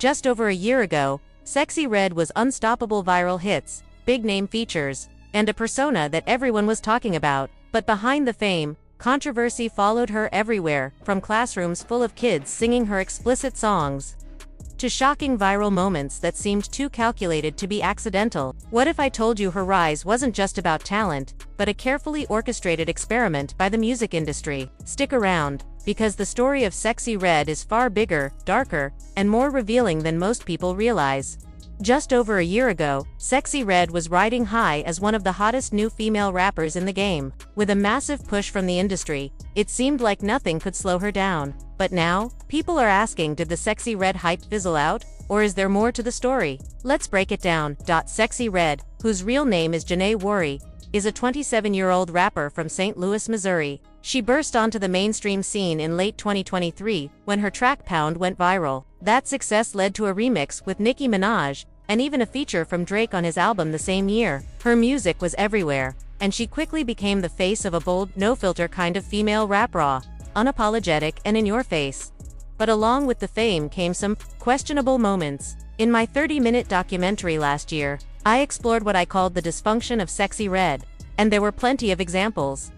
Just over a year ago, Sexyy Red was unstoppable viral hits, big-name features, and a persona that everyone was talking about. But behind the fame, controversy followed her everywhere, from classrooms full of kids singing her explicit songs to shocking viral moments that seemed too calculated to be accidental. What if I told you her rise wasn't just about talent, but a carefully orchestrated experiment by the music industry? Stick around, because the story of Sexyy Red is far bigger, darker, and more revealing than most people realize. Just over a year ago, Sexyy Red was riding high as one of the hottest new female rappers in the game. With a massive push from the industry, it seemed like nothing could slow her down. But now, people are asking, did the Sexyy Red hype fizzle out, or is there more to the story? Let's break it down. Sexyy Red, whose real name is Janae Worry, is a 27-year-old rapper from St. Louis, Missouri. She burst onto the mainstream scene in late 2023 when her track Pound went viral. That success led to a remix with Nicki Minaj, and even a feature from Drake on his album the same year. Her music was everywhere, and she quickly became the face of a bold, no-filter kind of female rap, raw, unapologetic, and in your face. But along with the fame came some questionable moments. In my 30-minute documentary last year, I explored what I called the dysfunction of Sexyy Red, and there were plenty of examples.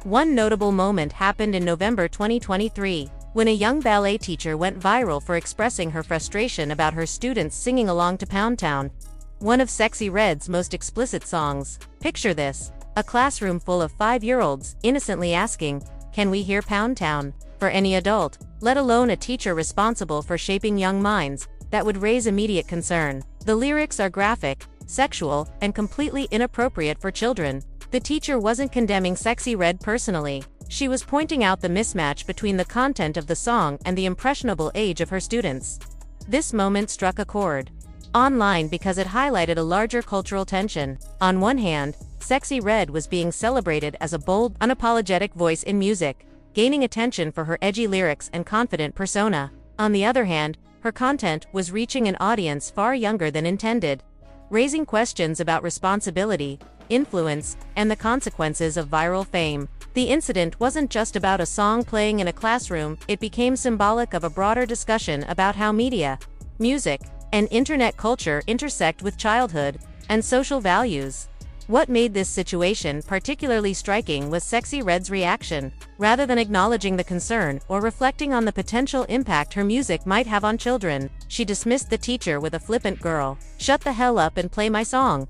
One notable moment happened in November 2023, when a young ballet teacher went viral for expressing her frustration about her students singing along to Pound Town, one of Sexyy Red's most explicit songs. Picture this: a classroom full of 5-year-olds innocently asking, "Can we hear Pound Town?" For any adult, let alone a teacher responsible for shaping young minds, that would raise immediate concern. The lyrics are graphic, sexual, and completely inappropriate for children. The teacher wasn't condemning Sexyy Red personally. She was pointing out the mismatch between the content of the song and the impressionable age of her students. This moment struck a chord online because it highlighted a larger cultural tension. On one hand, Sexyy Red was being celebrated as a bold, unapologetic voice in music, gaining attention for her edgy lyrics and confident persona. On the other hand, her content was reaching an audience far younger than intended, raising questions about responsibility, influence, and the consequences of viral fame. The incident wasn't just about a song playing in a classroom, it became symbolic of a broader discussion about how media, music, and internet culture intersect with childhood and social values. What made this situation particularly striking was Sexyy Red's reaction. Rather than acknowledging the concern or reflecting on the potential impact her music might have on children, she dismissed the teacher with a flippant "Girl, shut the hell up and play my song."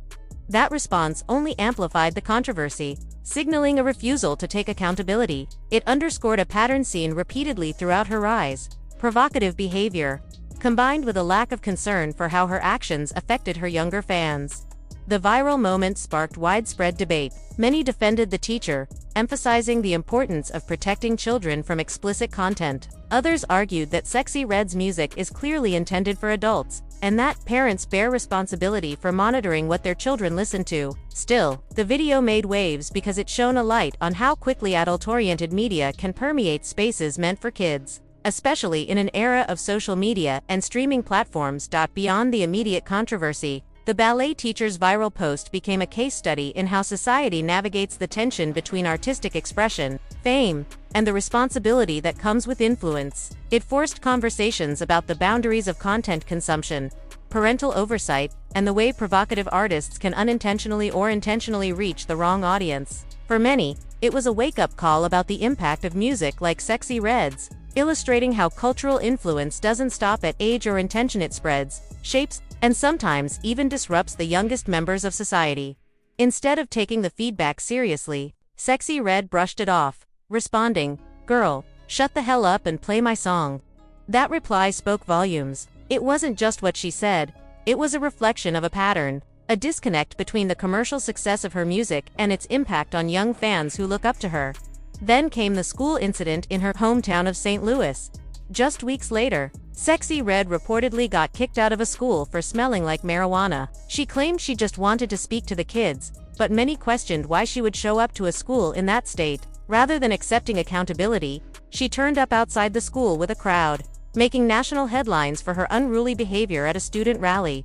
That response only amplified the controversy, signaling a refusal to take accountability. It underscored a pattern seen repeatedly throughout her rise: provocative behavior, combined with a lack of concern for how her actions affected her younger fans. The viral moment sparked widespread debate. Many defended the teacher, emphasizing the importance of protecting children from explicit content. Others argued that Sexyy Red's music is clearly intended for adults, and that parents bear responsibility for monitoring what their children listen to. Still, the video made waves because it shone a light on how quickly adult-oriented media can permeate spaces meant for kids, especially in an era of social media and streaming platforms. Beyond the immediate controversy, the ballet teacher's viral post became a case study in how society navigates the tension between artistic expression, fame, and the responsibility that comes with influence. It forced conversations about the boundaries of content consumption, parental oversight, and the way provocative artists can unintentionally or intentionally reach the wrong audience. For many, it was a wake-up call about the impact of music like Sexyy Red's, illustrating how cultural influence doesn't stop at age or intention. It spreads, shapes, and sometimes even disrupts the youngest members of society. Instead of taking the feedback seriously, Sexyy Red brushed it off, responding, "Girl, shut the hell up and play my song." That reply spoke volumes. It wasn't just what she said, it was a reflection of a pattern, a disconnect between the commercial success of her music and its impact on young fans who look up to her. Then came the school incident in her hometown of St. Louis. Just weeks later, Sexyy Red reportedly got kicked out of a school for smelling like marijuana. She claimed she just wanted to speak to the kids, but many questioned why she would show up to a school in that state. Rather than accepting accountability, she turned up outside the school with a crowd, making national headlines for her unruly behavior at a student rally.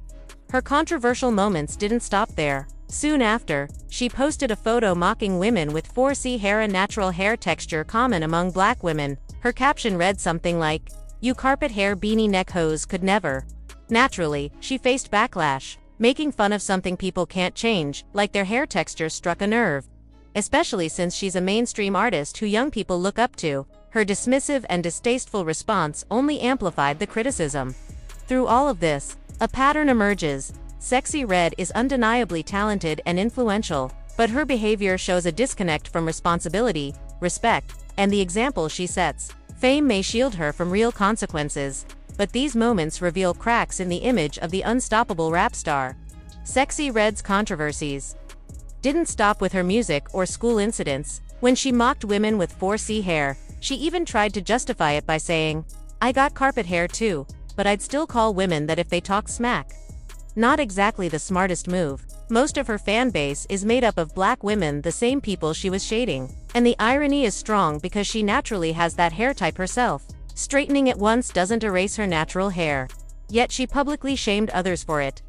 Her controversial moments didn't stop there. Soon after, she posted a photo mocking women with 4C hair, a natural hair texture common among black women. Her caption read something like, "You carpet hair beanie neck hoes could never." Naturally, she faced backlash. Making fun of something people can't change, like their hair texture, struck a nerve. Especially since she's a mainstream artist who young people look up to, her dismissive and distasteful response only amplified the criticism. Through all of this, a pattern emerges. Sexyy Red is undeniably talented and influential, but her behavior shows a disconnect from responsibility, respect, and the example she sets. Fame may shield her from real consequences, but these moments reveal cracks in the image of the unstoppable rap star. Sexyy Red's controversies didn't stop with her music or school incidents. When she mocked women with 4C hair, she even tried to justify it by saying, "I got carpet hair too, but I'd still call women that if they talk smack." Not exactly the smartest move. Most of her fan base is made up of black women, the same people she was shading. And the irony is strong because she naturally has that hair type herself. Straightening it once doesn't erase her natural hair. Yet she publicly shamed others for it.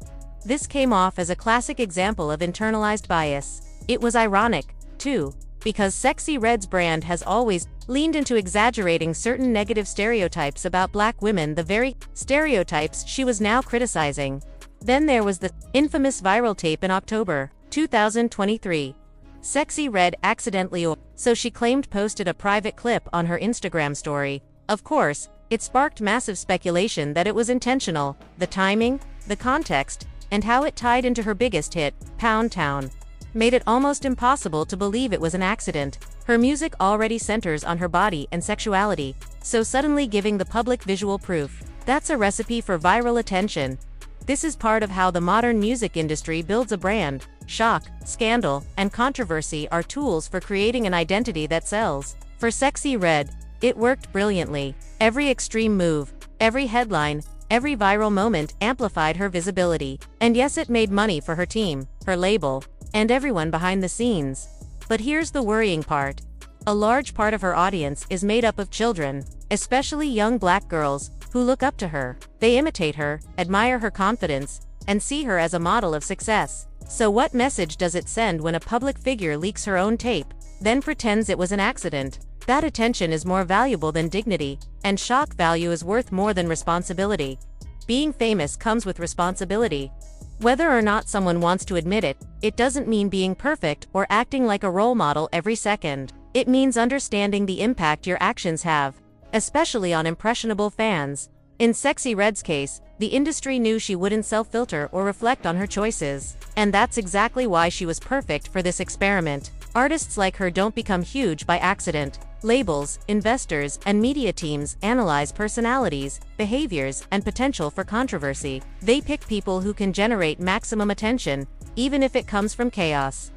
This came off as a classic example of internalized bias. It was ironic, too, because Sexyy Red's brand has always leaned into exaggerating certain negative stereotypes about black women, the very stereotypes she was now criticizing. Then there was the infamous viral tape in October 2023. Sexyy Red accidentally, so she claimed, posted a private clip on her Instagram story. Of course, it sparked massive speculation that it was intentional. The timing, the context, and how it tied into her biggest hit, Pound Town, made it almost impossible to believe it was an accident. Her music already centers on her body and sexuality, so suddenly giving the public visual proof, that's a recipe for viral attention. This is part of how the modern music industry builds a brand. Shock, scandal, and controversy are tools for creating an identity that sells. For Sexyy Red, it worked brilliantly. Every extreme move, every headline, every viral moment amplified her visibility. And yes, it made money for her team, her label, and everyone behind the scenes. But here's the worrying part. A large part of her audience is made up of children, especially young black girls, who look up to her. They imitate her, admire her confidence, and see her as a model of success. So what message does it send when a public figure leaks her own tape, then pretends it was an accident? That attention is more valuable than dignity, and shock value is worth more than responsibility. Being famous comes with responsibility. Whether or not someone wants to admit it, it doesn't mean being perfect or acting like a role model every second. It means understanding the impact your actions have, especially on impressionable fans. In Sexyy Red's case, the industry knew she wouldn't self-filter or reflect on her choices. And that's exactly why she was perfect for this experiment. Artists like her don't become huge by accident. Labels, investors, and media teams analyze personalities, behaviors, and potential for controversy. They pick people who can generate maximum attention, even if it comes from chaos.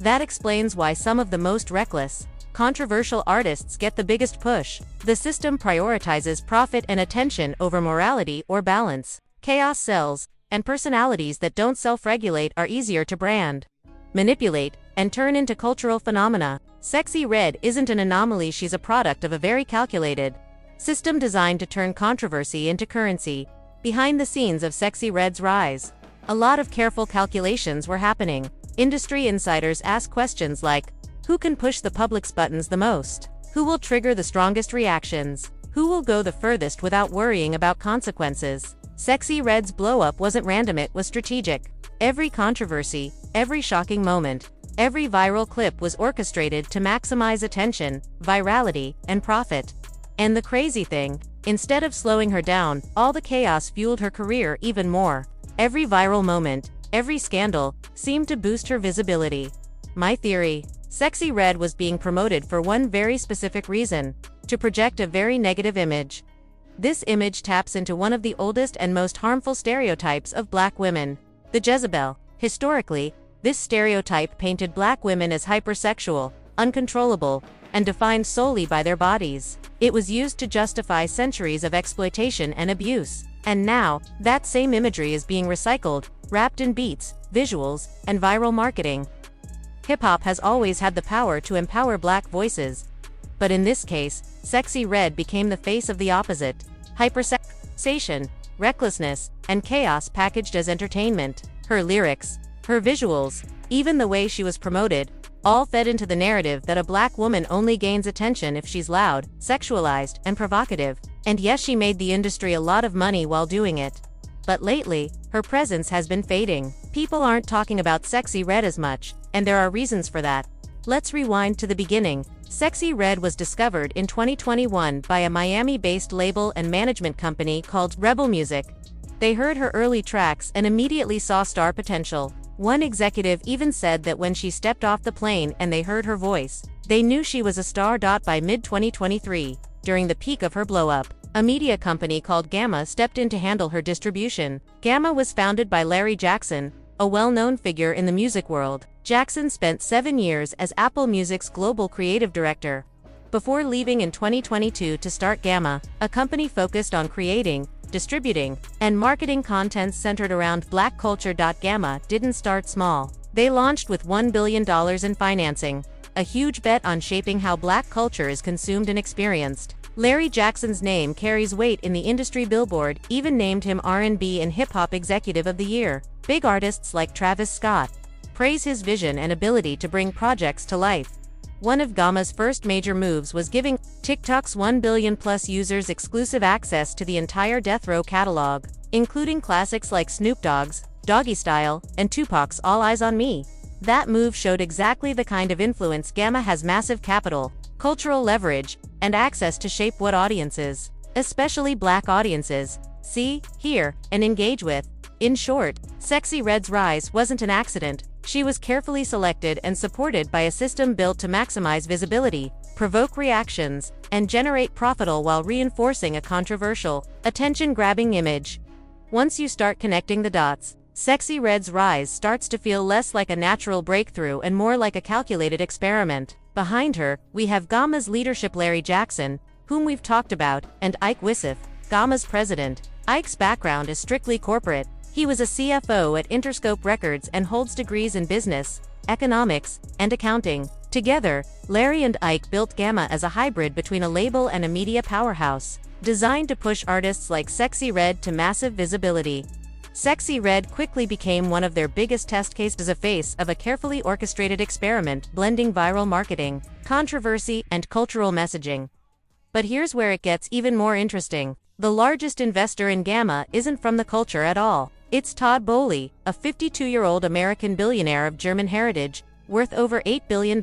That explains why some of the most reckless, controversial artists get the biggest push. The system prioritizes profit and attention over morality or balance. Chaos sells, and personalities that don't self-regulate are easier to brand, manipulate, and turn into cultural phenomena. Sexyy Red isn't an anomaly, she's a product of a very calculated system designed to turn controversy into currency. Behind the scenes of Sexyy Red's rise, a lot of careful calculations were happening. Industry insiders ask questions like, who can push the public's buttons the most? Who will trigger the strongest reactions? Who will go the furthest without worrying about consequences? Sexyy Red's blow-up wasn't random, it was strategic. Every controversy, every shocking moment, every viral clip was orchestrated to maximize attention, virality, and profit. And the crazy thing, instead of slowing her down, all the chaos fueled her career even more. Every viral moment, every scandal, seemed to boost her visibility. My theory: Sexyy Red was being promoted for one very specific reason: to project a very negative image. This image taps into one of the oldest and most harmful stereotypes of black women: the Jezebel. Historically, this stereotype painted black women as hypersexual, uncontrollable, and defined solely by their bodies. It was used to justify centuries of exploitation and abuse. And now, that same imagery is being recycled, wrapped in beats, visuals, and viral marketing. Hip-hop has always had the power to empower black voices. But in this case, Sexyy Red became the face of the opposite: hypersexualization, recklessness, and chaos packaged as entertainment. Her lyrics, her visuals, even the way she was promoted, all fed into the narrative that a black woman only gains attention if she's loud, sexualized, and provocative. And yes, she made the industry a lot of money while doing it. But lately, her presence has been fading. People aren't talking about Sexyy Red as much, and there are reasons for that. Let's rewind to the beginning. Sexyy Red was discovered in 2021 by a Miami-based label and management company called Rebel Music. They heard her early tracks and immediately saw star potential. One executive even said that when she stepped off the plane and they heard her voice, they knew she was a star. By mid-2023, during the peak of her blow-up, a media company called Gamma stepped in to handle her distribution. Gamma was founded by Larry Jackson, a well-known figure in the music world. Jackson spent 7 years as Apple Music's global creative director, before leaving in 2022 to start Gamma, a company focused on creating, distributing, and marketing content centered around Black culture. Gamma didn't start small. They launched with $1 billion in financing, a huge bet on shaping how Black culture is consumed and experienced. Larry Jackson's name carries weight in the industry. Billboard even named him R&B and Hip-Hop Executive of the Year. Big artists like Travis Scott praise his vision and ability to bring projects to life. One of Gamma's first major moves was giving TikTok's 1 billion-plus users exclusive access to the entire Death Row catalog, including classics like Snoop Dogg's Doggy Style and Tupac's All Eyes on Me. That move showed exactly the kind of influence. Gamma has massive capital, cultural leverage, and access to shape what audiences, especially Black audiences, see, hear, and engage with. In short, Sexyy Red's rise wasn't an accident. She was carefully selected and supported by a system built to maximize visibility, provoke reactions, and generate profit while reinforcing a controversial, attention-grabbing image. Once you start connecting the dots, Sexyy Red's rise starts to feel less like a natural breakthrough and more like a calculated experiment. Behind her, we have Gamma's leadership. Larry Jackson, whom we've talked about, and Ike Wissoff, Gamma's president. Ike's background is strictly corporate. He was a CFO at Interscope Records and holds degrees in business, economics, and accounting. Together, Larry and Ike built Gamma as a hybrid between a label and a media powerhouse, designed to push artists like Sexyy Red to massive visibility. Sexyy Red quickly became one of their biggest test cases as a face of a carefully orchestrated experiment blending viral marketing, controversy, and cultural messaging. But here's where it gets even more interesting. The largest investor in Gamma isn't from the culture at all. It's Todd Boehly, a 52-year-old American billionaire of German heritage, worth over $8 billion.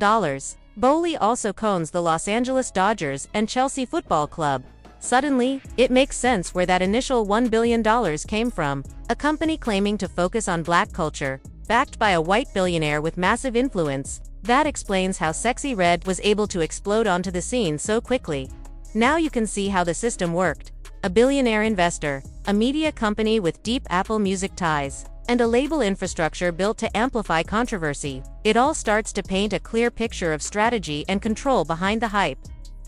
Boehly also owns the Los Angeles Dodgers and Chelsea Football Club. Suddenly, it makes sense where that initial $1 billion came from. A company claiming to focus on Black culture, backed by a white billionaire with massive influence. That explains how Sexyy Red was able to explode onto the scene so quickly. Now you can see how the system worked. A billionaire investor, a media company with deep Apple Music ties, and a label infrastructure built to amplify controversy. It all starts to paint a clear picture of strategy and control behind the hype.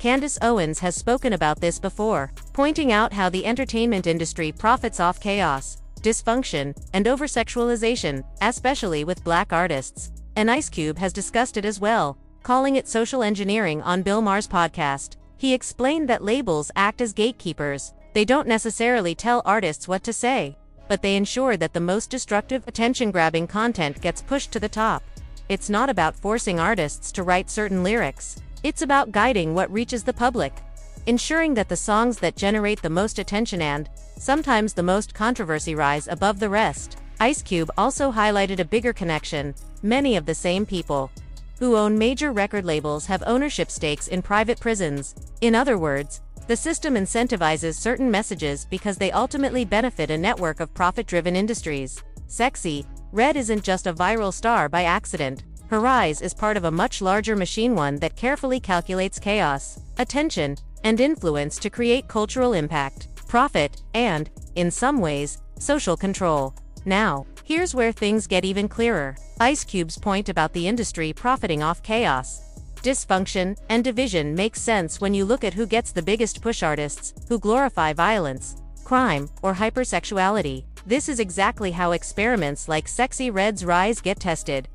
Candace Owens has spoken about this before, pointing out how the entertainment industry profits off chaos, dysfunction, and over-sexualization, especially with Black artists. And Ice Cube has discussed it as well, calling it social engineering on Bill Maher's podcast. He explained that labels act as gatekeepers. They don't necessarily tell artists what to say, but they ensure that the most destructive, attention-grabbing content gets pushed to the top. It's not about forcing artists to write certain lyrics. It's about guiding what reaches the public, ensuring that the songs that generate the most attention and, sometimes the most controversy, rise above the rest. Ice Cube also highlighted a bigger connection. Many of the same people who own major record labels have ownership stakes in private prisons. In other words, the system incentivizes certain messages because they ultimately benefit a network of profit-driven industries. Sexyy Red isn't just a viral star by accident. Her rise is part of a much larger machine, one that carefully calculates chaos, attention, and influence to create cultural impact, profit, and, in some ways, social control. Now, here's where things get even clearer. Ice Cube's point about the industry profiting off chaos, dysfunction, and division makes sense when you look at who gets the biggest push: artists who glorify violence, crime, or hypersexuality. This is exactly how experiments like Sexyy Red's rise get tested.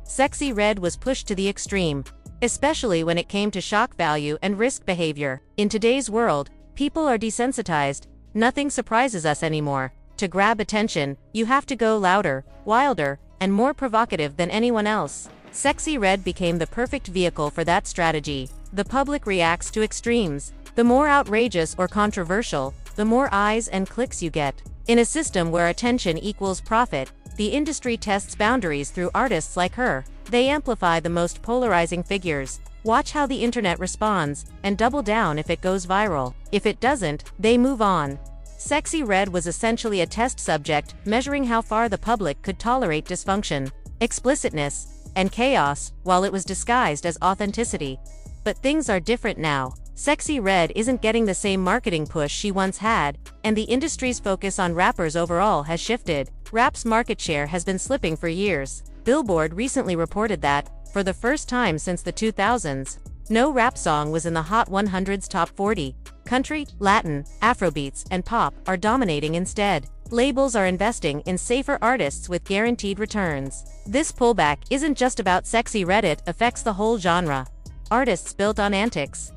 Sexyy Red was pushed to the extreme, especially when it came to shock value and risk behavior. In today's world, people are desensitized. Nothing surprises us anymore. To grab attention, you have to go louder, wilder, and more provocative than anyone else. Sexyy Red became the perfect vehicle for that strategy. The public reacts to extremes. The more outrageous or controversial, the more eyes and clicks you get. In a system where attention equals profit, the industry tests boundaries through artists like her. They amplify the most polarizing figures, watch how the internet responds, and double down if it goes viral. If it doesn't, they move on. Sexyy Red was essentially a test subject, measuring how far the public could tolerate dysfunction, explicitness, and chaos, while it was disguised as authenticity. But things are different now. Sexyy Red isn't getting the same marketing push she once had, and the industry's focus on rappers overall has shifted. Rap's market share has been slipping for years. Billboard recently reported that, for the first time since the 2000s, no rap song was in the Hot 100's top 40. Country, Latin, Afrobeats, and pop are dominating instead. Labels are investing in safer artists with guaranteed returns. This pullback isn't just about Sexyy Red, it affects the whole genre. Artists built on antics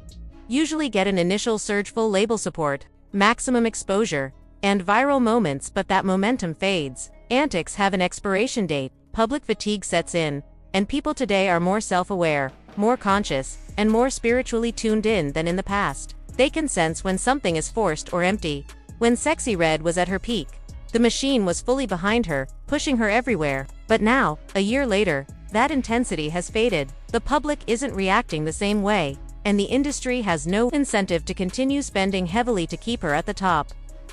usually get an initial surge, full label support, maximum exposure, and viral moments, but that momentum fades. Antics have an expiration date, public fatigue sets in, and people today are more self-aware, more conscious, and more spiritually tuned in than in the past. They can sense when something is forced or empty. When Sexyy Red was at her peak, the machine was fully behind her, pushing her everywhere. But now, a year later, that intensity has faded. The public isn't reacting the same way, and the industry has no incentive to continue spending heavily to keep her at the top.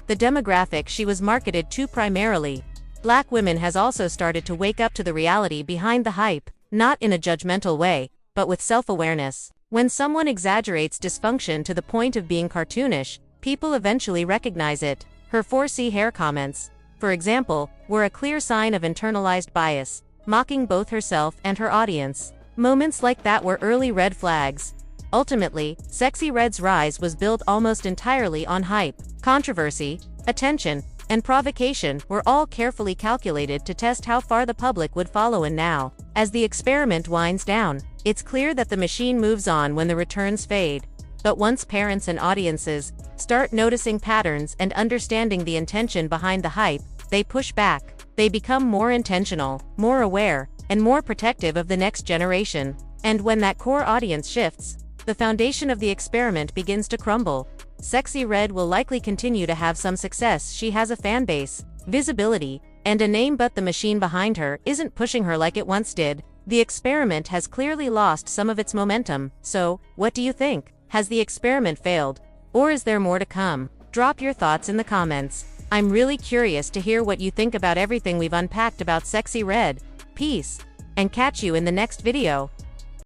The demographic she was marketed to, primarily Black women, has also started to wake up to the reality behind the hype, not in a judgmental way, but with self-awareness. When someone exaggerates dysfunction to the point of being cartoonish, people eventually recognize it. Her 4C hair comments, for example, were a clear sign of internalized bias, mocking both herself and her audience. Moments like that were early red flags. Ultimately, Sexyy Red's rise was built almost entirely on hype. Controversy, attention, and provocation were all carefully calculated to test how far the public would follow. And now, as the experiment winds down, it's clear that the machine moves on when the returns fade. But once parents and audiences start noticing patterns and understanding the intention behind the hype, they push back. They become more intentional, more aware, and more protective of the next generation. And when that core audience shifts, the foundation of the experiment begins to crumble. Sexyy Red will likely continue to have some success. She has a fan base, visibility, and a name, but the machine behind her isn't pushing her like it once did. The experiment has clearly lost some of its momentum. So, what do you think? Has the experiment failed? Or is there more to come? Drop your thoughts in the comments. I'm really curious to hear what you think about everything we've unpacked about Sexyy Red. Peace, and catch you in the next video.